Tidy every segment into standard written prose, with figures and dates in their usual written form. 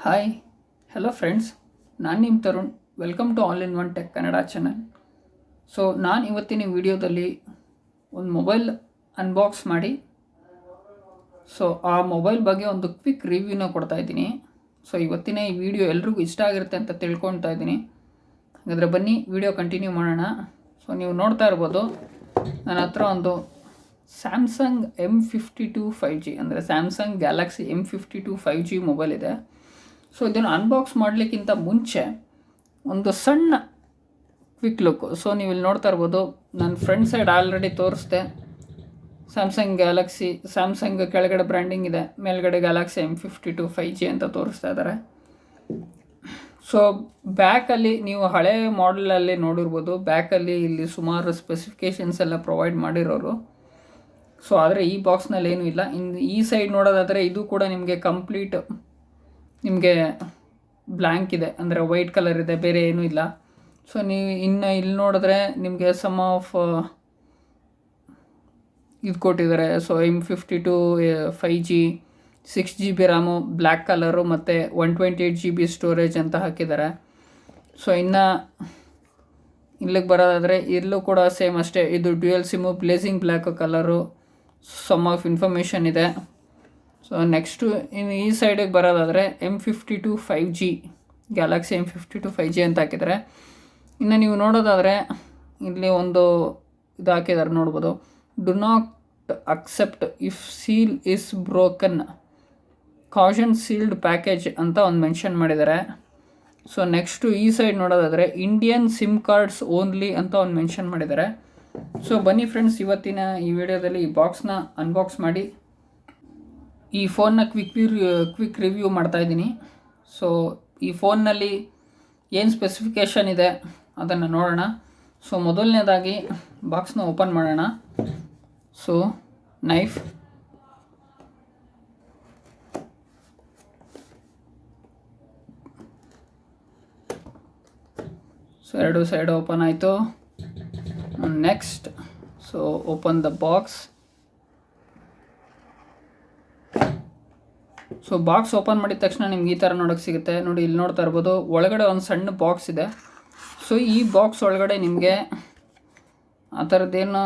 Hi hello friends, ನಾನು ನಿಮ್ಮ Tarun. Welcome to all in one tech Kannada channel. So ನಾನು ಇವತ್ತಿನ ವಿಡಿಯೋದಲ್ಲಿ ಒಂದು ಮೊಬೈಲ್ ಅನ್ಬಾಕ್ಸ್ ಮಾಡಿ ಆ ಮೊಬೈಲ್ ಬಗ್ಗೆ ಒಂದು ಕ್ವಿಕ್ ರಿವ್ಯೂನ ಕೊಡ್ತಾ ಇದ್ದೀನಿ. ಇವತ್ತಿನ ಈ ವಿಡಿಯೋ ಎಲ್ರಿಗೂ ಇಷ್ಟ ಆಗಿರುತ್ತೆ ಅಂತ ತಿಳ್ಕೊಳ್ತಾ ಇದ್ದೀನಿ. ಹಾಗಾದರೆ ಬನ್ನಿ ವಿಡಿಯೋ ಕಂಟಿನ್ಯೂ ಮಾಡೋಣ. ನೀವು ನೋಡ್ತಾ ಇರ್ಬೋದು, ನನ್ನ ಹತ್ರ ಒಂದು ಸ್ಯಾಮ್ಸಂಗ್ M52 5G ಅಂದರೆ Samsung Galaxy M52 5G mobile ಇದೆ. ಇದನ್ನು ಅನ್ಬಾಕ್ಸ್ ಮಾಡಲಿಕ್ಕಿಂತ ಮುಂಚೆ ಒಂದು ಸಣ್ಣ ಕ್ವಿಕ್ ಲುಕ್. ನೀವು ಇಲ್ಲಿ ನೋಡ್ತಾ ಇರ್ಬೋದು, ನನ್ನ ಫ್ರಂಟ್ ಸೈಡ್ ಆಲ್ರೆಡಿ ತೋರಿಸ್ದೆ. ಸ್ಯಾಮ್ಸಂಗ್ ಕೆಳಗಡೆ ಬ್ರ್ಯಾಂಡಿಂಗ್ ಇದೆ, ಮೇಲ್ಗಡೆ ಗ್ಯಾಲಕ್ಸಿ M52 5G ಅಂತ ತೋರಿಸ್ತಾ ಇದ್ದಾರೆ. ಬ್ಯಾಕಲ್ಲಿ ನೀವು ಹಳೆ ಮಾಡೆಲಲ್ಲಿ ನೋಡಿರ್ಬೋದು, ಬ್ಯಾಕಲ್ಲಿ ಇಲ್ಲಿ ಸುಮಾರು ಸ್ಪೆಸಿಫಿಕೇಷನ್ಸ್ ಎಲ್ಲ ಪ್ರೊವೈಡ್ ಮಾಡಿರೋರು. ಆದರೆ ಈ ಬಾಕ್ಸ್ನಲ್ಲಿ ಏನೂ ಇಲ್ಲ. ಈ ಸೈಡ್ ನೋಡೋದಾದರೆ ಇದು ಕೂಡ ನಿಮಗೆ ಕಂಪ್ಲೀಟ್ ನಿಮಗೆ ಬ್ಲ್ಯಾಂಕ್ ಇದೆ, ಅಂದರೆ ವೈಟ್ ಕಲರ್ ಇದೆ, ಬೇರೆ ಏನೂ ಇಲ್ಲ. ನೀವು ಇನ್ನು ಇಲ್ಲಿ ನೋಡಿದ್ರೆ ನಿಮಗೆ ಸಮ್ ಆಫ್ ಇದು ಕೊಟ್ಟಿದ್ದಾರೆ. M52 5G 6GB RAM, black colour ಮತ್ತು 128GB ಸ್ಟೋರೇಜ್ ಅಂತ ಹಾಕಿದ್ದಾರೆ. ಇನ್ನು ಇಲ್ಲಿಗೆ ಬರೋದಾದರೆ ಇಲ್ಲೂ ಕೂಡ ಸೇಮ್ ಅಷ್ಟೇ, ಇದು dual sim, blazing black colour, some of information ಇದೆ. ನೆಕ್ಸ್ಟು ಇನ್ನು ಈ ಸೈಡಿಗೆ ಬರೋದಾದರೆ M52 5G Galaxy M52 5G ಅಂತ ಹಾಕಿದ್ದಾರೆ. ಇನ್ನು ನೀವು ನೋಡೋದಾದರೆ ಇಲ್ಲಿ ಒಂದು ಇದು ಹಾಕಿದ್ದಾರೆ ನೋಡ್ಬೋದು, do not accept if seal is broken, caution sealed package ಅಂತ ಒಂದು ಮೆನ್ಷನ್ ಮಾಡಿದ್ದಾರೆ. ನೆಕ್ಸ್ಟು ಈ ಸೈಡ್ ನೋಡೋದಾದರೆ ಇಂಡಿಯನ್ ಸಿಮ್ ಕಾರ್ಡ್ಸ್ ಓನ್ಲಿ ಅಂತ ಒಂದು ಮೆನ್ಷನ್ ಮಾಡಿದ್ದಾರೆ. ಬನ್ನಿ ಫ್ರೆಂಡ್ಸ್, ಇವತ್ತಿನ ಈ ವಿಡಿಯೋದಲ್ಲಿ ಈ ಬಾಕ್ಸ್ನ ಅನ್ಬಾಕ್ಸ್ ಮಾಡಿ ಈ ಫೋನ್ನ ಕ್ವಿಕ್ ರಿವ್ಯೂ ಮಾಡ್ತಾಯಿದ್ದೀನಿ. ಈ ಫೋನ್ನಲ್ಲಿ ಏನು ಸ್ಪೆಸಿಫಿಕೇಷನ್ ಇದೆ ಅದನ್ನು ನೋಡೋಣ. ಮೊದಲನೇದಾಗಿ ಬಾಕ್ಸ್ನ ಓಪನ್ ಮಾಡೋಣ. ನೈಫ್, ಎರಡು ಸೈಡ್ ಓಪನ್ ಆಯಿತು. Next open the box. Box open ಮಾಡಿದ ತಕ್ಷಣ ನಿಮ್ಗೆ ಈ ಥರ ನೋಡೋಕ್ಕೆ ಸಿಗುತ್ತೆ. ನೋಡಿ, ಇಲ್ಲಿ ನೋಡ್ತಾ ಇರ್ಬೋದು, ಒಳಗಡೆ ಒಂದು ಸಣ್ಣ ಬಾಕ್ಸ್ ಇದೆ. ಈ ಬಾಕ್ಸ್ ಒಳಗಡೆ ನಿಮಗೆ ಆ ಥರದ್ದೇನು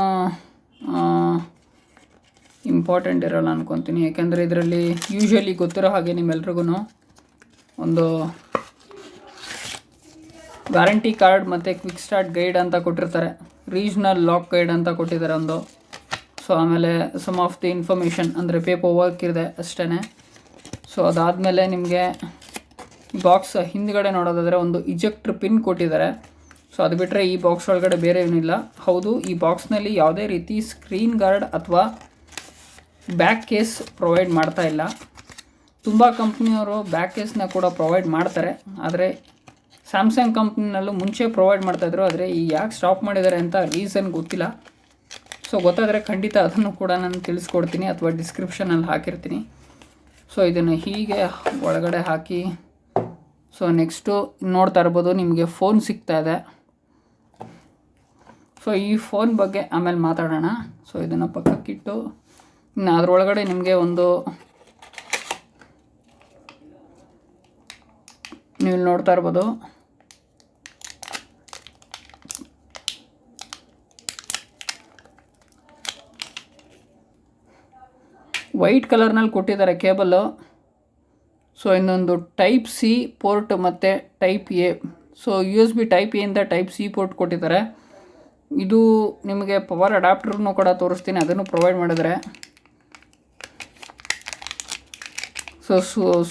ಇಂಪಾರ್ಟೆಂಟ್ ಇರೋಲ್ಲ ಅನ್ಕೊತೀನಿ, ಯಾಕೆಂದರೆ ಇದರಲ್ಲಿ ಯೂಶ್ವಲಿ ಗೊತ್ತಿರೋ ಹಾಗೆ ನಿಮ್ಮೆಲ್ರಿಗೂ ಒಂದು ವ್ಯಾರಂಟಿ ಕಾರ್ಡ್ ಮತ್ತು ಕ್ವಿಕ್ ಸ್ಟಾರ್ಟ್ ಗೈಡ್ ಅಂತ ಕೊಟ್ಟಿರ್ತಾರೆ, ರೀಜ್ನಲ್ ಲಾಕ್ ಗೈಡ್ ಅಂತ ಕೊಟ್ಟಿದ್ದಾರೆ ಒಂದು. ಆಮೇಲೆ ಸಮ್ ಆಫ್ ದಿ ಇನ್ಫಾರ್ಮೇಷನ್ ಅಂದರೆ ಪೇಪರ್ ವರ್ಕ್ ಇದೆ ಅಷ್ಟೇ. ಅದಾದಮೇಲೆ ನಿಮಗೆ ಬಾಕ್ಸ್ ಹಿಂದ್ಗಡೆ ನೋಡೋದಾದರೆ ಒಂದು ಇಜೆಕ್ಟ್ರ್ ಪಿನ್ ಕೊಟ್ಟಿದ್ದಾರೆ. ಅದು ಬಿಟ್ಟರೆ ಈ ಬಾಕ್ಸ್ ಒಳಗಡೆ ಬೇರೆ ಏನಿಲ್ಲ. ಹೌದು, ಈ ಬಾಕ್ಸ್ನಲ್ಲಿ ಯಾವುದೇ ರೀತಿ ಸ್ಕ್ರೀನ್ ಗಾರ್ಡ್ ಅಥವಾ ಬ್ಯಾಕ್ ಕೇಸ್ ಪ್ರೊವೈಡ್ ಮಾಡ್ತಾ ಇಲ್ಲ. ತುಂಬ ಕಂಪ್ನಿಯವರು ಬ್ಯಾಕ್ ಕೇಸ್ನ ಕೂಡ ಪ್ರೊವೈಡ್ ಮಾಡ್ತಾರೆ, ಆದರೆ ಸ್ಯಾಮ್ಸಂಗ್ ಕಂಪ್ನಿನಲ್ಲೂ ಮುಂಚೆ ಪ್ರೊವೈಡ್ ಮಾಡ್ತಾಯಿದ್ರು. ಆದರೆ ಯಾಕೆ ಸ್ಟಾಪ್ ಮಾಡಿದ್ದಾರೆ ಅಂತ ರೀಸನ್ ಗೊತ್ತಿಲ್ಲ. ಗೊತ್ತಾದರೆ ಖಂಡಿತ ಅದನ್ನು ಕೂಡ ನಾನು ತಿಳಿಸ್ಕೊಡ್ತೀನಿ ಅಥವಾ ಡಿಸ್ಕ್ರಿಪ್ಷನಲ್ಲಿ ಹಾಕಿರ್ತೀನಿ. ಇದನ್ನು ಹೀಗೆ ಒಳಗಡೆ ಹಾಕಿ ನೆಕ್ಸ್ಟು ನೋಡ್ತಾ ಇರ್ಬೋದು, ನಿಮಗೆ ಫೋನ್ ಸಿಗ್ತಾ ಇದೆ. ಈ ಫೋನ್ ಬಗ್ಗೆ ಆಮೇಲೆ ಮಾತಾಡೋಣ. ಇದನ್ನು ಪಕ್ಕಕ್ಕಿಟ್ಟು ಇನ್ನು ಅದರೊಳಗಡೆ ನಿಮಗೆ ಒಂದು ನೀವು ನೋಡ್ತಾ ಇರ್ಬೋದು, ವೈಟ್ ಕಲರ್ನಲ್ಲಿ ಕೊಟ್ಟಿದ್ದಾರೆ ಕೇಬಲ್ಲು. ಇನ್ನೊಂದು ಟೈಪ್ ಸಿ ಪೋರ್ಟ್ ಮತ್ತು type A. USB type A ಇಂದ ಟೈಪ್ ಸಿ ಪೋರ್ಟ್ ಕೊಟ್ಟಿದ್ದಾರೆ. ಇದು ನಿಮಗೆ ಪವರ್ ಅಡಾಪ್ಟರ್ನು ಕೂಡ ತೋರಿಸ್ತೀನಿ, ಅದನ್ನು ಪ್ರೊವೈಡ್ ಮಾಡಿದ್ದಾರೆ.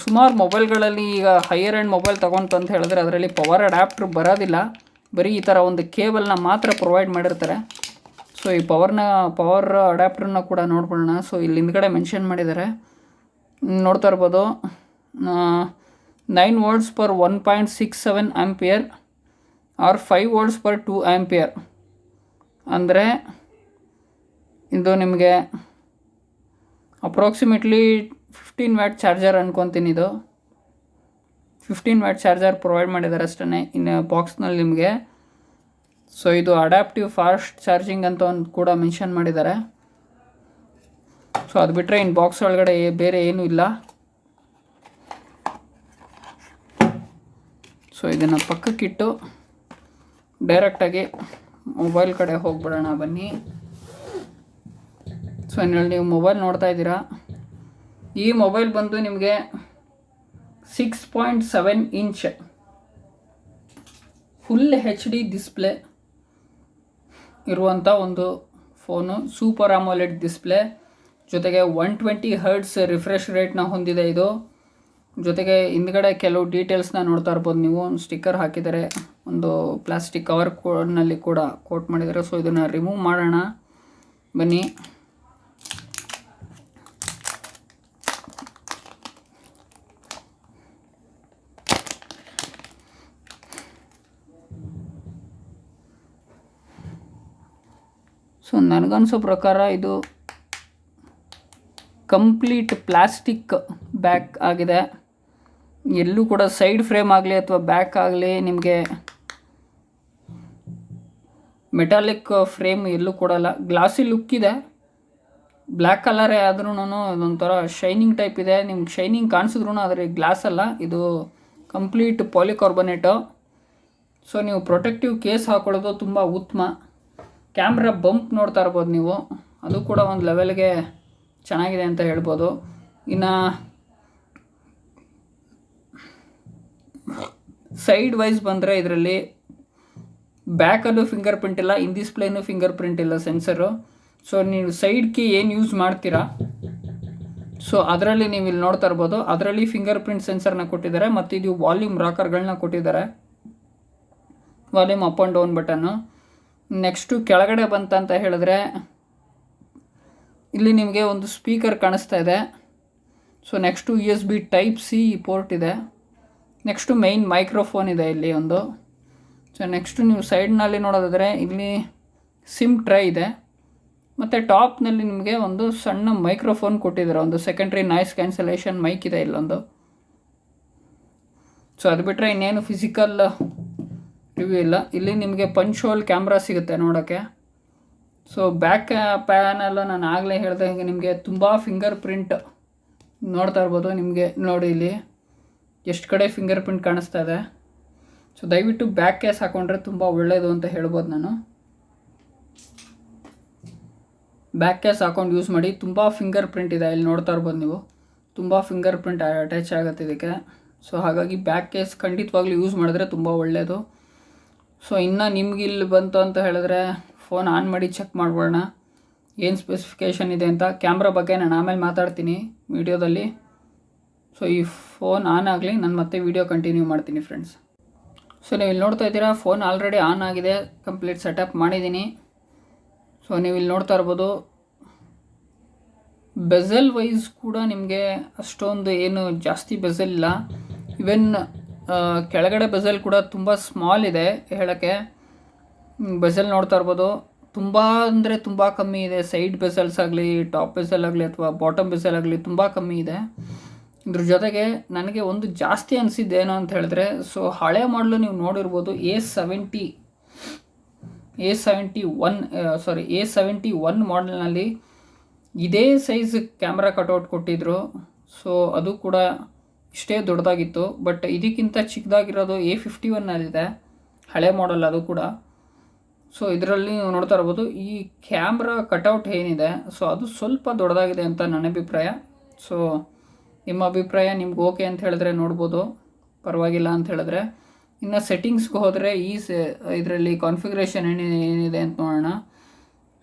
ಸುಮಾರು ಮೊಬೈಲ್ಗಳಲ್ಲಿ ಈಗ ಹೈಯರ್ ಎಂಡ್ ಮೊಬೈಲ್ ತೊಗೊಂತ ಅಂತ ಹೇಳಿದ್ರೆ ಅದರಲ್ಲಿ ಪವರ್ ಅಡ್ಯಾಪ್ಟರ್ ಬರೋದಿಲ್ಲ, ಬರೀ ಈ ಥರ ಒಂದು ಕೇಬಲ್ನ ಮಾತ್ರ ಪ್ರೊವೈಡ್ ಮಾಡಿರ್ತಾರೆ. ಈ ಪವರ್ ಅಡ್ಯಾಪ್ಟರ್ನ ಕೂಡ ನೋಡ್ಕೊಳ್ಳೋಣ. ಇಲ್ಲಿ ಹಿಂದ್ಗಡೆ ಮೆನ್ಷನ್ ಮಾಡಿದ್ದಾರೆ, ನೋಡ್ತಾ ಇರ್ಬೋದು, 9 volts per 1.67 ampere or 5 volts per 2 ampere. ಅಂದರೆ ಇದು ನಿಮಗೆ ಅಪ್ರಾಕ್ಸಿಮೇಟ್ಲಿ 15 ವ್ಯಾಟ್ ಚಾರ್ಜರ್ ಅನ್ಕೊತೀನಿ. ಇದು 15 ವ್ಯಾಟ್ ಚಾರ್ಜರ್ ಪ್ರೊವೈಡ್ ಮಾಡಿದ್ದಾರೆ ಅಷ್ಟೇ ಇನ್ನು ಬಾಕ್ಸ್ನಲ್ಲಿ ನಿಮಗೆ. ಇದು ಅಡ್ಯಾಪ್ಟಿವ್ ಫಾಸ್ಟ್ ಚಾರ್ಜಿಂಗ್ ಅಂತ ಒಂದು ಕೂಡ ಮೆನ್ಷನ್ ಮಾಡಿದ್ದಾರೆ. ಅದು ಬಿಟ್ಟರೆ ಇನ್ನು ಬಾಕ್ಸ್ ಒಳಗಡೆ ಬೇರೆ ಏನೂ ಇಲ್ಲ. ಸೊ ಇದನ್ನು ಪಕ್ಕಕ್ಕಿಟ್ಟು ಡೈರೆಕ್ಟಾಗಿ ಮೊಬೈಲ್ ಕಡೆ ಹೋಗ್ಬಿಡೋಣ ಬನ್ನಿ. ಸೊ ಇನ್ನಲ್ಲಿ ನೀವು ಮೊಬೈಲ್ ನೋಡ್ತಾ ಇದ್ದೀರಾ. ಈ ಮೊಬೈಲ್ ಬಂದು ನಿಮಗೆ 6.7 ಇಂಚ್ ಫುಲ್ HD ಡಿಸ್ಪ್ಲೇ ಇರುವಂಥ ಒಂದು ಫೋನು. ಸೂಪರ್ AMOLED ಡಿಸ್ಪ್ಲೇ ಜೊತೆಗೆ 120 Hz ರಿಫ್ರೆಶ್ ರೇಟ್ನ ಹೊಂದಿದೆ ಇದು. ಜೊತೆಗೆ ಹಿಂದ್ಗಡೆ ಕೆಲವು ಡೀಟೇಲ್ಸ್ನ ನೋಡ್ತಾ ಇರ್ಬೋದು ನೀವು. ಒಂದು ಸ್ಟಿಕ್ಕರ್ ಹಾಕಿದ್ದಾರೆ, ಒಂದು ಪ್ಲಾಸ್ಟಿಕ್ ಕವರ್ ನಲ್ಲಿ ಕೂಡ ಕೋಟ್ ಮಾಡಿದ್ದಾರೆ. ಸೊ ಇದನ್ನು ರಿಮೂವ್ ಮಾಡೋಣ ಬನ್ನಿ. ಸೊ ನನಗನ್ಸೋ ಪ್ರಕಾರ ಇದು ಕಂಪ್ಲೀಟ್ ಪ್ಲಾಸ್ಟಿಕ್ ಬ್ಯಾಕ್ ಆಗಿದೆ. ಎಲ್ಲೂ ಕೂಡ ಸೈಡ್ ಫ್ರೇಮ್ ಆಗಲಿ ಅಥವಾ ಬ್ಯಾಕ್ ಆಗಲಿ ನಿಮಗೆ ಮೆಟಾಲಿಕ್ ಫ್ರೇಮ್ ಎಲ್ಲೂ ಕೊಡಲ್ಲ. ಗ್ಲಾಸಿ ಲುಕ್ ಇದೆ, ಬ್ಲ್ಯಾಕ್ ಕಲರೇ ಆದ್ರೂ ಇದೊಂಥರ ಶೈನಿಂಗ್ ಟೈಪ್ ಇದೆ. ನಿಮ್ಗೆ ಶೈನಿಂಗ್ ಕಾಣಿಸಿದ್ರು ಆದರೆ ಗ್ಲಾಸ್ ಅಲ್ಲ, ಇದು ಕಂಪ್ಲೀಟ್ ಪಾಲಿಕಾರ್ಬೊನೇಟು. ಸೊ ನೀವು ಪ್ರೊಟೆಕ್ಟಿವ್ ಕೇಸ್ ಹಾಕೊಳ್ಳೋದು ತುಂಬ ಉತ್ತಮ. ಕ್ಯಾಮ್ರಾ ಬಂಪ್ ನೋಡ್ತಾ ಇರ್ಬೋದು ನೀವು, ಅದು ಕೂಡ ಒಂದು ಲೆವೆಲ್ಗೆ ಚೆನ್ನಾಗಿದೆ ಅಂತ ಹೇಳ್ಬೋದು. ಇನ್ನು ಸೈಡ್ ವೈಸ್ ಬಂದರೆ ಇದರಲ್ಲಿ ಬ್ಯಾಕಲ್ಲೂ ಫಿಂಗರ್ ಪ್ರಿಂಟ್ ಇಲ್ಲ, ಇನ್ ಡಿಸ್ಪ್ಲೇನೂ ಫಿಂಗರ್ ಪ್ರಿಂಟ್ ಇಲ್ಲ ಸೆನ್ಸರು. ಸೊ ನೀವು ಸೈಡ್ ಕೀ ಏನು ಯೂಸ್ ಮಾಡ್ತೀರಾ ಸೊ ಅದರಲ್ಲಿ ನೀವು ಇಲ್ಲಿ ನೋಡ್ತಾ ಇರ್ಬೋದು, ಅದರಲ್ಲಿ ಫಿಂಗರ್ ಪ್ರಿಂಟ್ ಸೆನ್ಸರ್ನ ಕೊಟ್ಟಿದ್ದಾರೆ. ಮತ್ತು ಇದು ವಾಲ್ಯೂಮ್ ರಾಕರ್ಗಳನ್ನ ಕೊಟ್ಟಿದ್ದಾರೆ, volume up and down button. Next ಕೆಳಗಡೆ ಬಂತಂತ ಹೇಳಿದ್ರೆ ಇಲ್ಲಿ ನಿಮಗೆ ಒಂದು ಸ್ಪೀಕರ್ ಕಾಣಿಸ್ತಾ ಇದೆ. So next USB Type-C port ಇದೆ. ನೆಕ್ಸ್ಟು ಮೈನ್ ಮೈಕ್ರೋಫೋನ್ ಇದೆ ಇಲ್ಲಿ ಒಂದು. ಸೊ ನೆಕ್ಸ್ಟು ನೀವು ಸೈಡ್ನಲ್ಲಿ ನೋಡೋದಾದರೆ ಇಲ್ಲಿ ಸಿಮ್ ಟ್ರೈ ಇದೆ. ಮತ್ತು ಟಾಪ್ನಲ್ಲಿ ನಿಮಗೆ ಒಂದು ಸಣ್ಣ ಮೈಕ್ರೋಫೋನ್ ಕೊಟ್ಟಿದ್ದಾರೆ, ಒಂದು ಸೆಕೆಂಡ್ರಿ ನಾಯ್ಸ್ ಕ್ಯಾನ್ಸಲೇಷನ್ ಮೈಕ್ ಇದೆ ಇಲ್ಲೊಂದು. ಸೊ ಅದು ಬಿಟ್ಟರೆ ಇನ್ನೇನು ಫಿಸಿಕಲ್ ರಿವ್ಯೂ ಇಲ್ಲ. ಇಲ್ಲಿ ನಿಮಗೆ ಪಂಚ್ ಹೋಲ್ ಕ್ಯಾಮ್ರಾ ಸಿಗುತ್ತೆ ನೋಡೋಕ್ಕೆ. ಸೊ ಬ್ಯಾಕ್ ಪ್ಯಾನಲ್ಲು ನಾನು ಆಗಲೇ ಹೇಳ್ದಂಗೆ ನಿಮಗೆ ತುಂಬ ಫಿಂಗರ್ ಪ್ರಿಂಟ್ ನೋಡ್ತಾ ಇರ್ಬೋದು. ನಿಮಗೆ ನೋಡಿ ಇಲ್ಲಿ ಎಷ್ಟು ಕಡೆ ಫಿಂಗರ್ ಪ್ರಿಂಟ್ ಕಾಣಿಸ್ತಾ ಇದೆ. ಸೊ ದಯವಿಟ್ಟು ಬ್ಯಾಕ್ ಕೇಸ್ ಹಾಕೊಂಡ್ರೆ ತುಂಬ ಒಳ್ಳೆಯದು ಅಂತ ಹೇಳ್ಬೋದು ನಾನು. ಬ್ಯಾಕ್ ಕೇಸ್ ಹಾಕೊಂಡು ಯೂಸ್ ಮಾಡಿ. ತುಂಬ ಫಿಂಗರ್ ಪ್ರಿಂಟ್ ಇದೆ, ಇಲ್ಲಿ ನೋಡ್ತಾ ಇರ್ಬೋದು ನೀವು, ತುಂಬ ಫಿಂಗರ್ ಪ್ರಿಂಟ್ ಅಟ್ಯಾಚ್ ಆಗುತ್ತೆ ಇದಕ್ಕೆ. ಸೊ ಹಾಗಾಗಿ ಬ್ಯಾಕ್ ಕೇಸ್ ಖಂಡಿತವಾಗ್ಲೂ ಯೂಸ್ ಮಾಡಿದ್ರೆ ತುಂಬ ಒಳ್ಳೆಯದು. ಸೊ ಇನ್ನು ನಿಮ್ಗೆ ಇಲ್ಲಿ ಬಂತು ಅಂತ ಹೇಳಿದ್ರೆ ಫೋನ್ ಆನ್ ಮಾಡಿ ಚೆಕ್ ಮಾಡ್ಬೋಣ ಏನು ಸ್ಪೆಸಿಫಿಕೇಷನ್ ಇದೆ ಅಂತ. ಕ್ಯಾಮ್ರಾ ಬಗ್ಗೆ ನಾನು ಆಮೇಲೆ ಮಾತಾಡ್ತೀನಿ ವಿಡಿಯೋದಲ್ಲಿ. ಸೊ ಈ ಫೋನ್ ಆನ್ ಆಗಲಿ, ನಾನು ಮತ್ತೆ ವಿಡಿಯೋ ಕಂಟಿನ್ಯೂ ಮಾಡ್ತೀನಿ ಫ್ರೆಂಡ್ಸ್. ಸೊ ನೀವು ಇಲ್ಲಿ ನೋಡ್ತಾ ಇದ್ದೀರಾ, ಫೋನ್ ಆಲ್ರೆಡಿ ಆನ್ ಆಗಿದೆ, ಕಂಪ್ಲೀಟ್ ಸೆಟಪ್ ಮಾಡಿದ್ದೀನಿ. ಸೊ ನೀವು ಇಲ್ಲಿ ನೋಡ್ತಾ ಇರ್ಬೋದು, ಬೆಸಲ್ ವೈಸ್ ಕೂಡ ನಿಮಗೆ ಅಷ್ಟೊಂದು ಏನು ಜಾಸ್ತಿ ಬೆಸಲ್ ಇಲ್ಲ. ಇವನ್ ಕೆಳಗಡೆ ಬೆಸಲ್ ಕೂಡ ತುಂಬ ಸ್ಮಾಲ್ ಇದೆ ಹೇಳೋಕ್ಕೆ. ಬೆಸಲ್ ನೋಡ್ತಾ ಇರ್ಬೋದು, ತುಂಬ ಅಂದರೆ ತುಂಬ ಕಮ್ಮಿ ಇದೆ. ಸೈಡ್ ಬೆಸಲ್ಸ್ ಆಗಲಿ, ಟಾಪ್ ಬೆಸಲ್ ಆಗಲಿ ಅಥವಾ ಬಾಟಮ್ ಬೆಸಲ್ ಆಗಲಿ ತುಂಬ ಕಮ್ಮಿ ಇದೆ. ಇದ್ರ ಜೊತೆಗೆ ನನಗೆ ಒಂದು ಜಾಸ್ತಿ ಅನಿಸಿದ್ದೇನು ಅಂತ ಹೇಳಿದ್ರೆ, ಸೊ ಹಳೆ ಮಾಡಲು ನೀವು ನೋಡಿರ್ಬೋದು A71 ಮಾಡೆಲ್ನಲ್ಲಿ ಇದೇ ಸೈಜ್ ಕ್ಯಾಮ್ರಾ ಕಟೌಟ್ ಕೊಟ್ಟಿದ್ದರು. ಸೊ ಅದು ಕೂಡ ಇಷ್ಟೇ ದೊಡ್ಡದಾಗಿತ್ತು. ಬಟ್ ಇದಕ್ಕಿಂತ ಚಿಕ್ಕದಾಗಿರೋದು A51ನಲ್ಲಿದೆ, ಹಳೆ ಮಾಡೆಲ್ ಅದು ಕೂಡ. ಸೊ ಇದರಲ್ಲಿ ನೀವು ನೋಡ್ತಾ ಇರ್ಬೋದು, ಈ ಕ್ಯಾಮ್ರಾ ಕಟೌಟ್ ಏನಿದೆ ಸೊ ಅದು ಸ್ವಲ್ಪ ದೊಡ್ಡದಾಗಿದೆ ಅಂತ ನನ್ನ ಅಭಿಪ್ರಾಯ. ಸೊ ನಿಮ್ಮ ಅಭಿಪ್ರಾಯ ನಿಮ್ಗೆ ಓಕೆ ಅಂತ ಹೇಳಿದ್ರೆ ನೋಡ್ಬೋದು, ಪರವಾಗಿಲ್ಲ ಅಂತ ಹೇಳಿದ್ರೆ. ಇನ್ನು ಸೆಟ್ಟಿಂಗ್ಸ್ಗೆ ಹೋದರೆ ಇದರಲ್ಲಿ ಕಾನ್ಫಿಗರೇಷನ್ ಏನಿದೆ ಅಂತ ನೋಡೋಣ.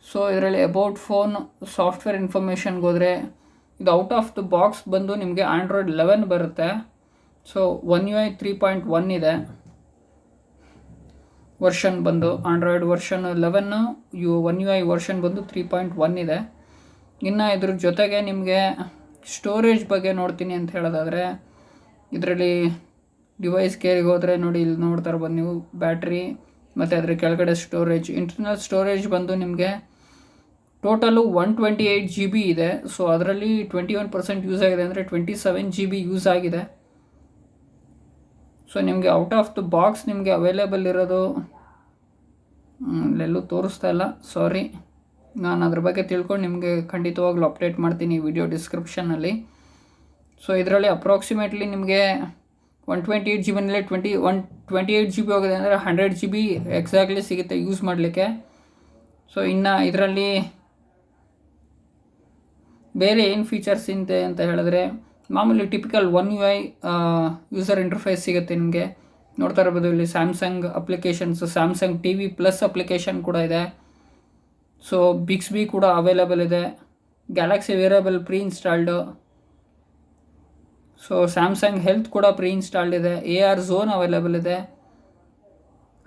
ಸೊ ಇದರಲ್ಲಿ ಅಬೌಟ್ ಫೋನ್ ಸಾಫ್ಟ್ವೇರ್ ಇನ್ಫಾರ್ಮೇಷನ್ಗೆ ಹೋದರೆ ಇದು ಔಟ್ ಆಫ್ ದ ಬಾಕ್ಸ್ ಬಂದು ನಿಮಗೆ Android 11 ಬರುತ್ತೆ. ಸೊ One UI 3.1 ಇದೆ ವರ್ಷನ್ ಬಂದು. Android version 11 One UI version ಬಂದು 3.1 ಇದೆ. ಇನ್ನು ಇದ್ರ ಜೊತೆಗೆ ನಿಮಗೆ ಸ್ಟೋರೇಜ್ ಬಗ್ಗೆ ನೋಡ್ತೀನಿ ಅಂತ ಹೇಳೋದಾದರೆ, ಇದರಲ್ಲಿ ಡಿವೈಸ್ ಕೇರಿಗೆ ಹೋದರೆ ನೋಡಿ, ಇಲ್ಲಿ ನೋಡ್ತಾ ಇರ್ಬೋದು ನೀವು ಬ್ಯಾಟ್ರಿ ಮತ್ತು ಅದರ ಕೆಳಗಡೆ ಸ್ಟೋರೇಜ್. ಇಂಟರ್ನಲ್ ಸ್ಟೋರೇಜ್ ಬಂದು ನಿಮಗೆ ಟೋಟಲು 128 GB ಇದೆ. ಸೊ ಅದರಲ್ಲಿ 21% ಯೂಸ್ ಆಗಿದೆ, ಅಂದರೆ 27 GB ಯೂಸ್ ಆಗಿದೆ. ಸೊ ನಿಮಗೆ ಔಟ್ ಆಫ್ ದ ಬಾಕ್ಸ್ ನಿಮಗೆ ಅವೈಲೇಬಲ್ ಇರೋದು ಎಲ್ಲೂ ತೋರಿಸ್ತಾ ಇಲ್ಲ, ಸಾರಿ. ನಾನು ಅದ್ರ ಬಗ್ಗೆ ತಿಳ್ಕೊಂಡು ನಿಮಗೆ ಖಂಡಿತವಾಗ್ಲೂ ಅಪ್ಡೇಟ್ ಮಾಡ್ತೀನಿ ವಿಡಿಯೋ ಡಿಸ್ಕ್ರಿಪ್ಷನ್ನಲ್ಲಿ. ಸೊ ಇದರಲ್ಲಿ ಅಪ್ರಾಕ್ಸಿಮೇಟ್ಲಿ ನಿಮಗೆ 128 GB 128 GB ಹೋಗಿದೆ ಅಂದರೆ 100 GB ಎಕ್ಸಾಕ್ಟ್ಲಿ ಸಿಗುತ್ತೆ ಯೂಸ್ ಮಾಡಲಿಕ್ಕೆ. ಸೊ ಇನ್ನು ಇದರಲ್ಲಿ ಬೇರೆ ಏನು ಫೀಚರ್ಸ್ ಇದೆ ಅಂತ ಹೇಳಿದ್ರೆ, ಮಾಮೂಲಿ typical one UI user interface ಸಿಗುತ್ತೆ ನಿಮಗೆ. ನೋಡ್ತಾ ಇರ್ಬೋದು ಇಲ್ಲಿ Samsung applications, Samsung TV plus application ಕೂಡ ಇದೆ. ಸೊ ಬಿಕ್ಸ್ಬಿ ಕೂಡ ಅವೈಲೇಬಲ್ ಇದೆ, Galaxy Wearable pre installed. So Samsung Health ಕೂಡ ಪ್ರೀ ಇನ್ಸ್ಟಾಲ್ಡ್ ಇದೆ, AR ಝೋನ್ ಅವೈಲೇಬಲ್ ಇದೆ.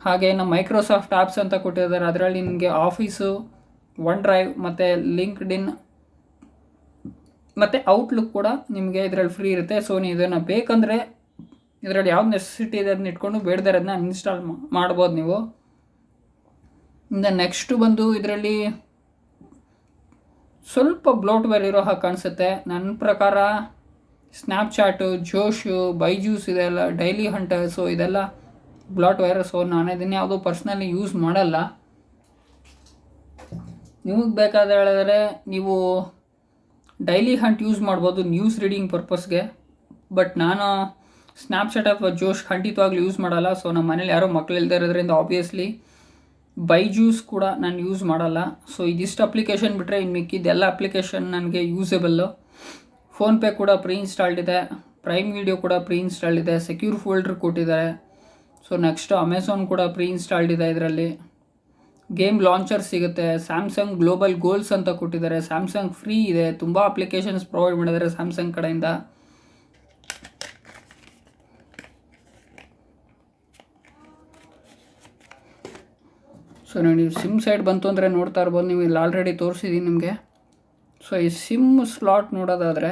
ಹಾಗೆ ಇನ್ನು ಮೈಕ್ರೋಸಾಫ್ಟ್ ಆ್ಯಪ್ಸ್ ಅಂತ ಕೊಟ್ಟಿದ್ದಾರೆ, ಅದರಲ್ಲಿ ನಿಮಗೆ ಆಫೀಸು, ಒನ್ ಡ್ರೈವ್ ಮತ್ತು ಲಿಂಕ್ಡ್ಇನ್ ಮತ್ತು ಔಟ್ಲುಕ್ ಕೂಡ ನಿಮಗೆ ಇದರಲ್ಲಿ ಫ್ರೀ ಇರುತ್ತೆ. ಸೊ ನೀವು ಇದನ್ನು ಬೇಕಂದರೆ ಇದರಲ್ಲಿ ಯಾವ್ದು ನೆಸೆಸಿಟಿ ಇದೆ ಅದನ್ನ ಇಟ್ಕೊಂಡು ಬೇಡದೇ ಇರೋದನ್ನ ಇನ್ಸ್ಟಾಲ್ ಮಾಡ್ಬೋದು ನೀವು. ಇನ್ನು ನೆಕ್ಸ್ಟು ಬಂದು ಇದರಲ್ಲಿ ಸ್ವಲ್ಪ ಬ್ಲೋಟ್ವೇರ್ ಇರೋ ಹಾಗೆ ಕಾಣಿಸುತ್ತೆ ನನ್ನ ಪ್ರಕಾರ. ಸ್ನ್ಯಾಪ್ಚಾಟು, ಜೋಶು, ಬೈಜೂಸ್ ಇದೆಲ್ಲ, ಡೈಲಿ ಹಂಟರ್, ಸೊ ಇದೆಲ್ಲ ಬ್ಲೋಟ್ವೇರ್. ಸೊ ನಾನು ಇದನ್ನು ಯಾವುದೂ ಪರ್ಸ್ನಲಿ ಯೂಸ್ ಮಾಡಲ್ಲ. ನಿಮಗೆ ಬೇಕಾದ ಹೇಳಿದ್ರೆ ನೀವು ಡೈಲಿ ಹಂಟ್ ಯೂಸ್ ಮಾಡ್ಬೋದು ನ್ಯೂಸ್ ರೀಡಿಂಗ್ ಪರ್ಪಸ್ಗೆ. ಬಟ್ ನಾನು ಸ್ನ್ಯಾಪ್ಚಾಟ್ ಅಥವಾ ಜೋಶ್ ಖಂಡಿತವಾಗ್ಲೂ ಯೂಸ್ ಮಾಡಲ್ಲ. ಸೊ ನಮ್ಮ ಮನೇಲಿ ಯಾರೋ ಮಕ್ಕಳು ಇಲ್ಲದೆ ಇರೋದ್ರಿಂದ ಆಬ್ವಿಯಸ್ಲಿ ಬೈಜೂಸ್ ಕೂಡ ನಾನು ಯೂಸ್ ಮಾಡಲ್ಲ. ಸೊ ಇದಿಷ್ಟು ಅಪ್ಲಿಕೇಶನ್ ಬಿಟ್ಟರೆ ಇನ್ನು ಮಿಕ್ಕಿದ್ದೆಲ್ಲ ಅಪ್ಲಿಕೇಶನ್ ನನಗೆ ಯೂಸೇಬಲ್ಲು. ಫೋನ್ಪೇ ಕೂಡ ಪ್ರೀ ಇನ್ಸ್ಟಾಲ್ಡ್ ಇದೆ, ಪ್ರೈಮ್ ವಿಡಿಯೋ ಕೂಡ ಪ್ರೀ ಇನ್ಸ್ಟಾಲ್ಡ್ ಇದೆ, ಸೆಕ್ಯೂರ್ ಫೋಲ್ಡರ್ ಕೊಟ್ಟಿದ್ದಾರೆ. ಸೊ ನೆಕ್ಸ್ಟು ಅಮೆಝಾನ್ ಕೂಡ ಪ್ರೀ ಇನ್ಸ್ಟಾಲ್ಡ್ ಇದೆ. ಇದರಲ್ಲಿ ಗೇಮ್ ಲಾಂಚರ್ ಸಿಗುತ್ತೆ, ಸ್ಯಾಮ್ಸಂಗ್ ಗ್ಲೋಬಲ್ ಗೋಲ್ಸ್ ಅಂತ ಕೊಟ್ಟಿದ್ದಾರೆ, ಸ್ಯಾಮ್ಸಂಗ್ ಫ್ರೀ ಇದೆ, ತುಂಬ ಅಪ್ಲಿಕೇಶನ್ಸ್ ಪ್ರೊವೈಡ್ ಮಾಡಿದ್ದಾರೆ ಸ್ಯಾಮ್ಸಂಗ್ ಕಡೆಯಿಂದ. ಸೊ ನೀವು ಸಿಮ್ ಸೈಡ್ ಬಂತು ಅಂದರೆ ನೋಡ್ತಾ ಇರ್ಬೋದು, ನೀವು ಇಲ್ಲಿ ಆಲ್ರೆಡಿ ತೋರಿಸಿದ್ದೀನಿ ನಿಮಗೆ. ಸೊ ಈ ಸಿಮ್ ಸ್ಲಾಟ್ ನೋಡೋದಾದರೆ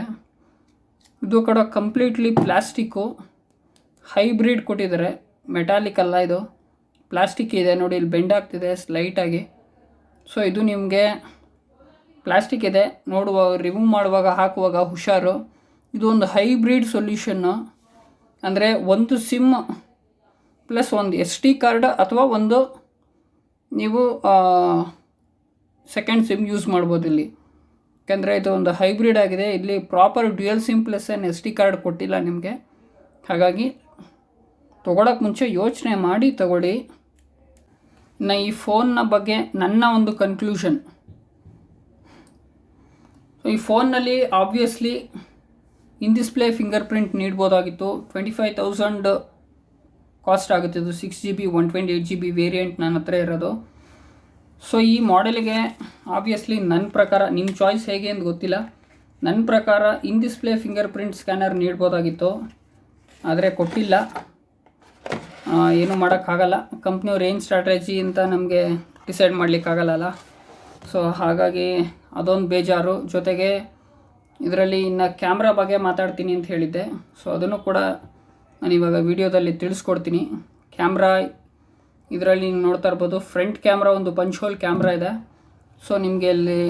ಇದು ಕೂಡ ಕಂಪ್ಲೀಟ್ಲಿ ಪ್ಲಾಸ್ಟಿಕ್ಕು, ಹೈಬ್ರಿಡ್ ಕೊಟ್ಟಿದ್ದಾರೆ, ಮೆಟಾಲಿಕ್ ಅಲ್ಲ, ಇದು ಪ್ಲಾಸ್ಟಿಕ್ ಇದೆ ನೋಡಿ, ಇಲ್ಲಿ ಬೆಂಡ್ ಆಗ್ತಿದೆ ಸ್ಲೈಟಾಗಿ. ಸೊ ಇದು ನಿಮಗೆ ಪ್ಲಾಸ್ಟಿಕ್ ಇದೆ, ರಿಮೂವ್ ಮಾಡುವಾಗ ಹಾಕುವಾಗ ಹುಷಾರು. ಇದು ಒಂದು ಹೈಬ್ರಿಡ್ ಸೊಲ್ಯೂಷನ್ನು, ಅಂದರೆ ಒಂದು ಸಿಮ್ ಪ್ಲಸ್ ಒಂದು SD ಕಾರ್ಡ್ ಅಥವಾ ಒಂದು ನೀವು ಸೆಕೆಂಡ್ ಸಿಮ್ ಯೂಸ್ ಮಾಡ್ಬೋದು ಇಲ್ಲಿ. ಯಾಕೆಂದರೆ ಇದು ಒಂದು ಹೈಬ್ರಿಡ್ ಆಗಿದೆ, ಇಲ್ಲಿ proper dual sim plus SD card ಕೊಟ್ಟಿಲ್ಲ ನಿಮಗೆ. ಹಾಗಾಗಿ ತೊಗೊಳಕ್ಕೆ ಮುಂಚೆ ಯೋಚನೆ ಮಾಡಿ ತಗೊಳ್ಳಿ. ಇನ್ನು ಈ ಫೋನ್ನ ಬಗ್ಗೆ ನನ್ನ ಒಂದು ಕನ್ಕ್ಲೂಷನ್, ಈ ಫೋನ್ನಲ್ಲಿ obviously in display fingerprint ನೀಡ್ಬೋದಾಗಿತ್ತು. 25,000 ಕಾಸ್ಟ್ ಆಗುತ್ತೆ. ಇದು 6GB 128GB ವೇರಿಯಂಟ್ ನನ್ನ ಹತ್ರ ಇರೋದು. ಸೊ ಈ ಮಾಡೆಲಿಗೆ ಆಬ್ವಿಯಸ್ಲಿ ನನ್ನ ಪ್ರಕಾರ, ನಿಮ್ಮ ಚಾಯ್ಸ್ ಹೇಗೆ ಅಂತ ಗೊತ್ತಿಲ್ಲ, ನನ್ನ ಪ್ರಕಾರ in display fingerprint scanner ನೀಡ್ಬೋದಾಗಿತ್ತು, ಆದರೆ ಕೊಟ್ಟಿಲ್ಲ. ಏನೂ ಮಾಡೋಕ್ಕಾಗಲ್ಲ, ಕಂಪ್ನಿಯವ್ರು ಏನು ಸ್ಟ್ರಾಟಜಿ ಅಂತ ನಮಗೆ ಡಿಸೈಡ್ ಮಾಡಲಿಕ್ಕಾಗಲ್ಲ. ಸೊ ಹಾಗಾಗಿ ಅದೊಂದು ಬೇಜಾರು. ಜೊತೆಗೆ ಇದರಲ್ಲಿ ಇನ್ನು ಕ್ಯಾಮ್ರಾ ಬಗ್ಗೆ ಮಾತಾಡ್ತೀನಿ ಅಂತ ಹೇಳಿದ್ದೆ, ಸೊ ಅದನ್ನು ಕೂಡ ನಾನು ಇವಾಗ ವಿಡಿಯೋದಲ್ಲಿ ತಿಳಿಸ್ಕೊಡ್ತೀನಿ. ಕ್ಯಾಮ್ರಾ ಇದರಲ್ಲಿ ನೋಡ್ತಾ ಇರ್ಬೋದು, ಫ್ರಂಟ್ ಕ್ಯಾಮ್ರಾ ಒಂದು ಪಂಚ್ ಹೋಲ್ ಕ್ಯಾಮ್ರಾ ಇದೆ. ಸೊ ನಿಮಗೆ ಇಲ್ಲಿ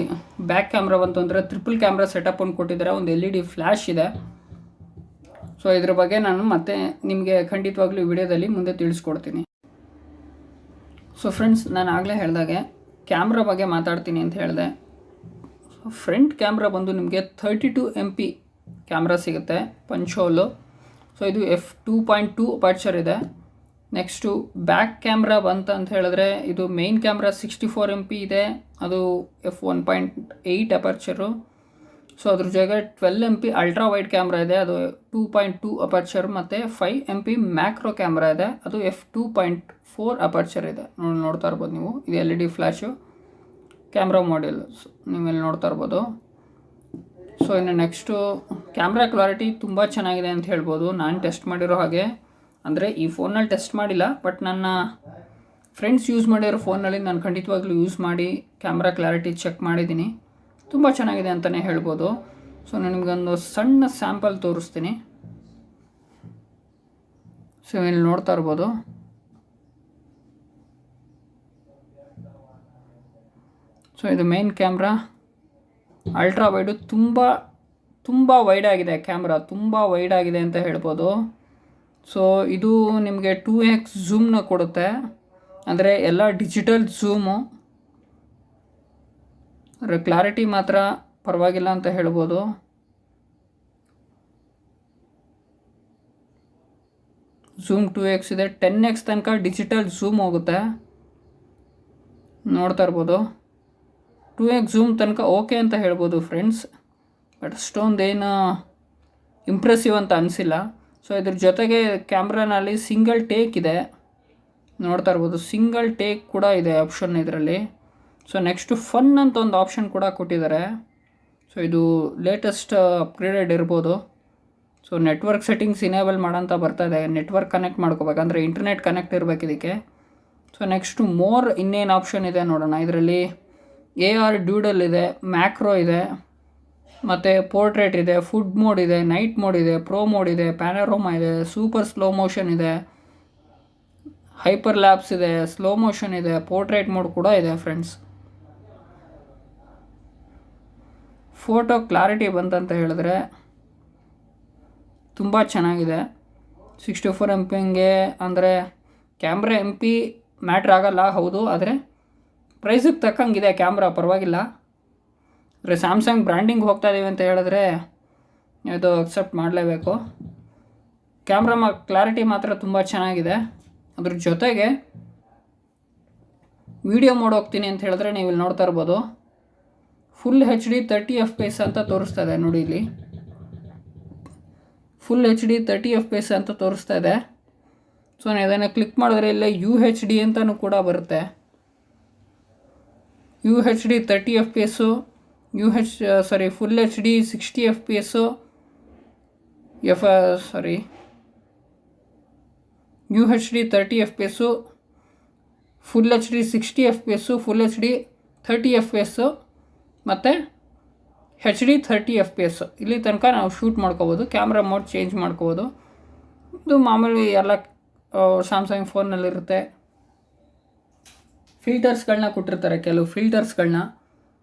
ಬ್ಯಾಕ್ ಕ್ಯಾಮ್ರಾ ಬಂತು ಅಂದರೆ ಟ್ರಿಪಲ್ ಕ್ಯಾಮ್ರಾ ಸೆಟಪ್ ಒಂದು ಕೊಟ್ಟಿದ್ದಾರೆ, ಒಂದು LED ಫ್ಲ್ಯಾಶ್ ಇದೆ. ಸೊ ಇದ್ರ ಬಗ್ಗೆ ನಾನು ಮತ್ತೆ ನಿಮಗೆ ಖಂಡಿತವಾಗ್ಲೂ ವಿಡಿಯೋದಲ್ಲಿ ಮುಂದೆ ತಿಳಿಸ್ಕೊಡ್ತೀನಿ. ಸೊ ಫ್ರೆಂಡ್ಸ್, ನಾನು ಆಗಲೇ ಹೇಳಿದಾಗೆ ಕ್ಯಾಮ್ರಾ ಬಗ್ಗೆ ಮಾತಾಡ್ತೀನಿ ಅಂತ ಹೇಳಿದೆ. ಸೊ ಫ್ರಂಟ್ ಕ್ಯಾಮ್ರಾ ಬಂದು ನಿಮಗೆ 32 MP ಕ್ಯಾಮ್ರಾ ಸಿಗುತ್ತೆ, ಪಂಚ್ ಹೋಲು. ಸೊ ಇದು f2.2 ಅಪರ್ಚರ್ ಇದೆ. ನೆಕ್ಸ್ಟು ಬ್ಯಾಕ್ ಕ್ಯಾಮ್ರಾ ಬಂತ ಅಂತ ಹೇಳಿದ್ರೆ ಇದು ಮೇನ್ ಕ್ಯಾಮ್ರಾ 64 MP ಇದೆ, ಅದು f1.8 ಅಪರ್ಚರು. ಸೊ ಅದ್ರ ಜೊತೆಗೆ 12 MP ಅಲ್ಟ್ರಾ ವೈಡ್ ಕ್ಯಾಮ್ರಾ ಇದೆ, ಅದು 2.2 ಅಪರ್ಚರ್, ಮತ್ತು 5 MP ಮ್ಯಾಕ್ರೋ ಕ್ಯಾಮ್ರಾ ಇದೆ, ಅದು f2.4 ಅಪರ್ಚರ್ ಇದೆ. ನೋಡ್ತಾ ಇರ್ಬೋದು ನೀವು, ಇದು LED ಫ್ಲ್ಯಾಶು ಕ್ಯಾಮ್ರಾ ಮಾಡ್ಯೂಲ್ ನೀವೆಲ್ಲಿ ನೋಡ್ತಾ ಇರ್ಬೋದು. ಸೊ ಇನ್ನು ನೆಕ್ಸ್ಟು ಕ್ಯಾಮ್ರಾ ಕ್ಲಾರಿಟಿ ತುಂಬ ಚೆನ್ನಾಗಿದೆ ಅಂತ ಹೇಳ್ಬೋದು. ನಾನು ಟೆಸ್ಟ್ ಮಾಡಿರೋ ಹಾಗೆ, ಅಂದರೆ ಈ ಫೋನಲ್ಲಿ ಟೆಸ್ಟ್ ಮಾಡಿಲ್ಲ, ಬಟ್ ನನ್ನ ಫ್ರೆಂಡ್ಸ್ ಯೂಸ್ ಮಾಡಿರೋ ಫೋನಲ್ಲಿ ನಾನು ಖಂಡಿತವಾಗ್ಲೂ ಯೂಸ್ ಮಾಡಿ ಕ್ಯಾಮ್ರಾ ಕ್ಲಾರಿಟಿ ಚೆಕ್ ಮಾಡಿದ್ದೀನಿ, ತುಂಬ ಚೆನ್ನಾಗಿದೆ ಅಂತಲೇ ಹೇಳ್ಬೋದು. ಸೊ ನಾನು ನಿಮಗೊಂದು ಸಣ್ಣ ಸ್ಯಾಂಪಲ್ ತೋರಿಸ್ತೀನಿ. ಸೊ ಇಲ್ಲಿ ನೋಡ್ತಾ ಇರ್ಬೋದು, ಸೊ ಇದು ಮೇನ್ ಕ್ಯಾಮ್ರಾ ಅಲ್ಟ್ರಾ ವೈಡು, ತುಂಬ ವೈಡ್ ಆಗಿದೆ ಕ್ಯಾಮ್ರಾ, ತುಂಬ ವೈಡ್ ಆಗಿದೆ ಅಂತ ಹೇಳ್ಬೋದು. ಸೊ ಇದು ನಿಮಗೆ 2x ಝೂಮ್ನ ಕೊಡುತ್ತೆ, ಅಂದರೆ ಎಲ್ಲ ಡಿಜಿಟಲ್ ಝೂಮು, ಕ್ಲಾರಿಟಿ ಮಾತ್ರ ಪರವಾಗಿಲ್ಲ ಅಂತ ಹೇಳ್ಬೋದು. ಝೂಮ್ 2x ಇದೆ, 10x ತನಕ ಡಿಜಿಟಲ್ ಝೂಮ್ ಹೋಗುತ್ತೆ, ನೋಡ್ತಾ ಇರ್ಬೋದು. 2x ಝೂಮ್ ತನಕ ಓಕೆ ಅಂತ ಹೇಳ್ಬೋದು ಫ್ರೆಂಡ್ಸ್, ಬಟ್ ಅಷ್ಟೊಂದೇನು ಇಂಪ್ರೆಸಿವ್ ಅಂತ ಅನಿಸಿಲ್ಲ. ಸೊ ಇದ್ರ ಜೊತೆಗೆ ಕ್ಯಾಮ್ರಾನಲ್ಲಿ ಸಿಂಗಲ್ ಟೇಕ್ ಇದೆ, ನೋಡ್ತಾ ಇರ್ಬೋದು. ಸಿಂಗಲ್ ಟೇಕ್ ಕೂಡ ಇದೆ ಆಪ್ಷನ್ ಇದರಲ್ಲಿ. ಸೊ ನೆಕ್ಸ್ಟು ಫನ್ ಅಂತ ಒಂದು ಆಪ್ಷನ್ ಕೂಡ ಕೊಟ್ಟಿದ್ದಾರೆ. ಸೊ ಇದು ಲೇಟೆಸ್ಟ್ ಅಪ್ಗ್ರೇಡೆಡ್ ಇರ್ಬೋದು. ಸೊ ನೆಟ್ವರ್ಕ್ ಸೆಟ್ಟಿಂಗ್ಸ್ ಇನೇಬಲ್ ಮಾಡೋಂಥ ಬರ್ತಾಯಿದೆ, ನೆಟ್ವರ್ಕ್ ಕನೆಕ್ಟ್ ಮಾಡ್ಕೋಬೇಕಂದ್ರೆ ಇಂಟರ್ನೆಟ್ ಕನೆಕ್ಟ್ ಇರಬೇಕು ಇದಕ್ಕೆ. ಸೊ ನೆಕ್ಸ್ಟು ಮೋರ್ ಇನ್ನೇನು ಆಪ್ಷನ್ ಇದೆ ನೋಡೋಣ. ಇದರಲ್ಲಿ AR ಡ್ಯೂಡಲ್ ಇದೆ, ಮ್ಯಾಕ್ರೋ ಇದೆ, ಮತ್ತು ಪೋರ್ಟ್ರೇಟ್ ಇದೆ, ಫುಡ್ ಮೋಡ್ ಇದೆ, ನೈಟ್ ಮೋಡ್ ಇದೆ, ಪ್ರೋ ಮೋಡ್ ಇದೆ, ಪ್ಯಾನರೋಮಾ ಇದೆ, ಸೂಪರ್ ಸ್ಲೋ ಮೋಷನ್ ಇದೆ, ಹೈಪರ್ ಲ್ಯಾಪ್ಸ್ ಇದೆ, ಸ್ಲೋ ಮೋಷನ್ ಇದೆ, ಪೋರ್ಟ್ರೇಟ್ ಮೋಡ್ ಕೂಡ ಇದೆ ಫ್ರೆಂಡ್ಸ್. ಫೋಟೋ ಕ್ಲಾರಿಟಿ ಬಂತಂತ ಹೇಳಿದ್ರೆ ತುಂಬ ಚೆನ್ನಾಗಿದೆ. 64 MP ಅಂದರೆ ಕ್ಯಾಮ್ರಾ MP ಮ್ಯಾಟ್ರ್ ಆಗಲ್ಲ, ಹೌದು, ಆದರೆ ಪ್ರೈಸಿಗೆ ತಕ್ಕಂಗಿದೆ ಕ್ಯಾಮ್ರಾ, ಪರವಾಗಿಲ್ಲ. ಅಂದರೆ ಸ್ಯಾಮ್ಸಂಗ್ ಬ್ರ್ಯಾಂಡಿಂಗ್ ಹೋಗ್ತಾ ಇದ್ದೀವಿ ಅಂತ ಹೇಳಿದ್ರೆ ಇದು ಅಕ್ಸೆಪ್ಟ್ ಮಾಡಲೇಬೇಕು. ಕ್ಯಾಮ್ರಾ ಕ್ಲಾರಿಟಿ ಮಾತ್ರ ತುಂಬ ಚೆನ್ನಾಗಿದೆ. ಅದ್ರ ಜೊತೆಗೆ ವಿಡಿಯೋ ಮೋಡ್ ಹೋಗ್ತೀನಿ ಅಂತ ಹೇಳಿದ್ರೆ ನೀವು ಇಲ್ಲಿ ನೋಡ್ತಾ ಇರ್ಬೋದು, ಫುಲ್ HD 30 FPS ಅಂತ ತೋರಿಸ್ತಾ ಇದೆ ನೋಡಿ ಇಲ್ಲಿ. ಫುಲ್ HD 30 FPS ಅಂತ ತೋರಿಸ್ತಾ ಇದೆ. ಸೊ ನಾನು ಇದನ್ನು ಕ್ಲಿಕ್ ಮಾಡಿದ್ರೆ ಇಲ್ಲೇ UHD ಅಂತಲೂ ಕೂಡ ಬರುತ್ತೆ. UHD 30 FPS, full HD 60 FPS, UHD 30 FPS, full HD 60 FPS, full HD 30 FPS ಮತ್ತು HD 30 FPS ಇಲ್ಲಿ ತನಕ ನಾವು ಶೂಟ್ ಮಾಡ್ಕೋಬೋದು. ಕ್ಯಾಮ್ರಾ ಮೋಡ್ ಚೇಂಜ್ ಮಾಡ್ಕೋಬೋದು. ಇದು ಮಾಮೂಲಿ ಎಲ್ಲ ಸ್ಯಾಮ್ಸಂಗ್ ಫೋನ್ನಲ್ಲಿರುತ್ತೆ. ಫಿಲ್ಟರ್ಸ್ಗಳನ್ನ ಕೊಟ್ಟಿರ್ತಾರೆ, ಕೆಲವು ಫಿಲ್ಟರ್ಸ್ಗಳನ್ನ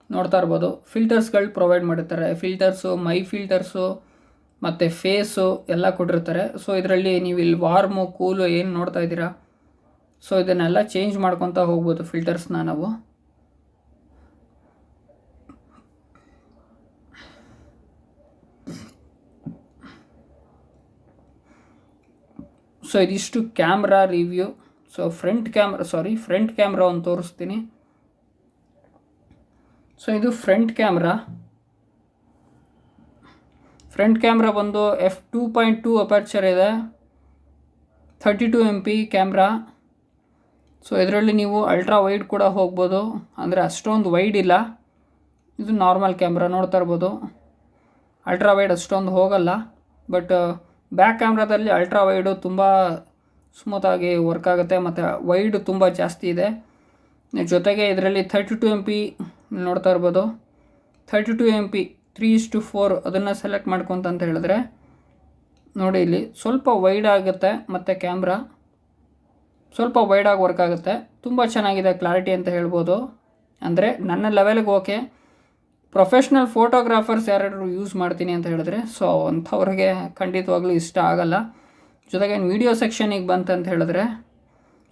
ನೋಡ್ತಾ ಇರ್ಬೋದು. ಫಿಲ್ಟರ್ಸ್ಗಳು ಪ್ರೊವೈಡ್ ಮಾಡಿರ್ತಾರೆ, ಫಿಲ್ಟರ್ಸು, ಮೈ ಫಿಲ್ಟರ್ಸು ಮತ್ತು ಫೇಸು ಎಲ್ಲ ಕೊಟ್ಟಿರ್ತಾರೆ. ಸೊ ಇದರಲ್ಲಿ ನೀವು ಇಲ್ಲಿ ವಾರ್ಮು, ಕೂಲು ಏನು ನೋಡ್ತಾ ಇದ್ದೀರಾ, ಸೊ ಇದನ್ನೆಲ್ಲ ಚೇಂಜ್ ಮಾಡ್ಕೊತಾ ಹೋಗ್ಬೋದು ಫಿಲ್ಟರ್ಸ್ನ ನಾವು. ಸೊ ಇದಿಷ್ಟು camera review. So front camera ಒಂದು ತೋರಿಸ್ತೀನಿ. ಸೊ ಇದು ಫ್ರಂಟ್ ಕ್ಯಾಮ್ರಾ ಬಂದು f2.2 ಅಪರ್ಚರ್ ಇದೆ, 32 MP ಕ್ಯಾಮ್ರಾ. ಸೊ ಇದರಲ್ಲಿ ನೀವು ಅಲ್ಟ್ರಾ ವೈಡ್ ಕೂಡ ಹೋಗ್ಬೋದು, ಅಂದರೆ ಅಷ್ಟೊಂದು ವೈಡ್ ಇಲ್ಲ. ಇದು ನಾರ್ಮಲ್ ಕ್ಯಾಮ್ರಾ ನೋಡ್ತಾ ಇರ್ಬೋದು, ಅಲ್ಟ್ರಾ ವೈಡ್ ಅಷ್ಟೊಂದು ಹೋಗಲ್ಲ. ಬಟ್ ಬ್ಯಾಕ್ ಕ್ಯಾಮ್ರಾದಲ್ಲಿ ಅಲ್ಟ್ರಾ ವೈಡು ತುಂಬ ಸ್ಮೂತಾಗಿ ವರ್ಕ್ ಆಗುತ್ತೆ ಮತ್ತು ವೈಡ್ ತುಂಬ ಜಾಸ್ತಿ ಇದೆ. ಜೊತೆಗೆ ಇದರಲ್ಲಿ 32 MP ನೋಡ್ತಾ ಇರ್ಬೋದು, 32 MP 3:4 ಅದನ್ನು ಸೆಲೆಕ್ಟ್ ಮಾಡ್ಕೊತ ಹೇಳಿದ್ರೆ ನೋಡಿ ಇಲ್ಲಿ ಸ್ವಲ್ಪ ವೈಡ್ ಆಗುತ್ತೆ ಮತ್ತು ಕ್ಯಾಮ್ರಾ ಸ್ವಲ್ಪ ವೈಡಾಗಿ ವರ್ಕ್ ಆಗುತ್ತೆ. ತುಂಬ ಚೆನ್ನಾಗಿದೆ ಕ್ಲಾರಿಟಿ ಅಂತ ಹೇಳ್ಬೋದು. ಅಂದರೆ ನನ್ನ ಲೆವೆಲ್ಗೆ ಓಕೆ. ಪ್ರೊಫೆಷ್ನಲ್ ಫೋಟೋಗ್ರಾಫರ್ಸ್ ಯಾರಾದರೂ ಯೂಸ್ ಮಾಡ್ತೀನಿ ಅಂತ ಹೇಳಿದ್ರೆ ಸೊ ಅಂಥವ್ರಿಗೆ ಖಂಡಿತವಾಗ್ಲೂ ಇಷ್ಟ ಆಗಲ್ಲ. ಜೊತೆಗೆ ವೀಡಿಯೋ ಸೆಕ್ಷನಿಗೆ ಬಂತಂತ ಹೇಳಿದ್ರೆ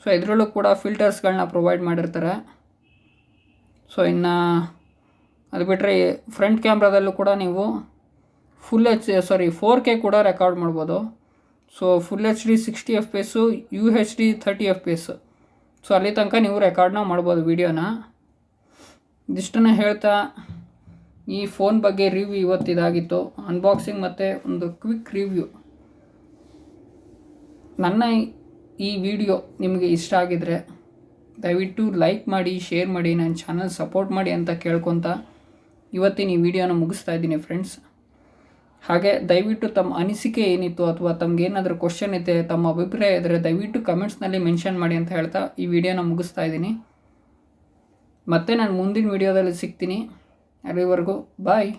ಸೊ ಇದರಲ್ಲೂ ಕೂಡ ಫಿಲ್ಟರ್ಸ್ಗಳನ್ನ ಪ್ರೊವೈಡ್ ಮಾಡಿರ್ತಾರೆ. ಸೊ ಇನ್ನು ಅದು ಬಿಟ್ಟರೆ ಫ್ರಂಟ್ ಕ್ಯಾಮ್ರಾದಲ್ಲೂ ಕೂಡ ನೀವು ಫುಲ್ 4K ಕೂಡ ರೆಕಾರ್ಡ್ ಮಾಡ್ಬೋದು. So full HD 60 FPS, UHD 30 FPS. So ಅಲ್ಲಿ ತನಕ ನೀವು ರೆಕಾರ್ಡ್ನ ಮಾಡ್ಬೋದು ವೀಡಿಯೋನ. ಇದಿಷ್ಟನ್ನು ಹೇಳ್ತಾ ಈ ಫೋನ್ ಬಗ್ಗೆ ರಿವ್ಯೂ ಇವತ್ತಿದಾಗಿತ್ತು, ಅನ್ಬಾಕ್ಸಿಂಗ್ ಮತ್ತು ಒಂದು ಕ್ವಿಕ್ ರಿವ್ಯೂ. ನನ್ನ ಈ ವಿಡಿಯೋ ನಿಮಗೆ ಇಷ್ಟ ಆಗಿದರೆ ದಯವಿಟ್ಟು ಲೈಕ್ ಮಾಡಿ, ಶೇರ್ ಮಾಡಿ, ನನ್ನ ಚಾನಲ್ ಸಪೋರ್ಟ್ ಮಾಡಿ ಅಂತ ಕೇಳ್ಕೊತ ಇವತ್ತಿನ ಈ ವಿಡಿಯೋನ ಮುಗಿಸ್ತಾ ಇದ್ದೀನಿ ಫ್ರೆಂಡ್ಸ್. ಹಾಗೆ ದಯವಿಟ್ಟು ತಮ್ಮ ಅನಿಸಿಕೆ ಏನಿತ್ತು ಅಥವಾ ತಮಗೇನಾದರೂ ಕ್ವಶನ್ ಇದೆ, ತಮ್ಮ ಅಭಿಪ್ರಾಯ ಇದ್ದರೆ ದಯವಿಟ್ಟು ಕಮೆಂಟ್ಸ್ನಲ್ಲಿ ಮೆನ್ಷನ್ ಮಾಡಿ ಅಂತ ಹೇಳ್ತಾ ಈ ವಿಡಿಯೋನ ಮುಗಿಸ್ತಾ ಇದ್ದೀನಿ. ಮತ್ತೆ ನಾನು ಮುಂದಿನ ವಿಡಿಯೋದಲ್ಲಿ ಸಿಗ್ತೀನಿ. ಅಲ್ಲಿವರೆಗೂ ಬಾಯ್.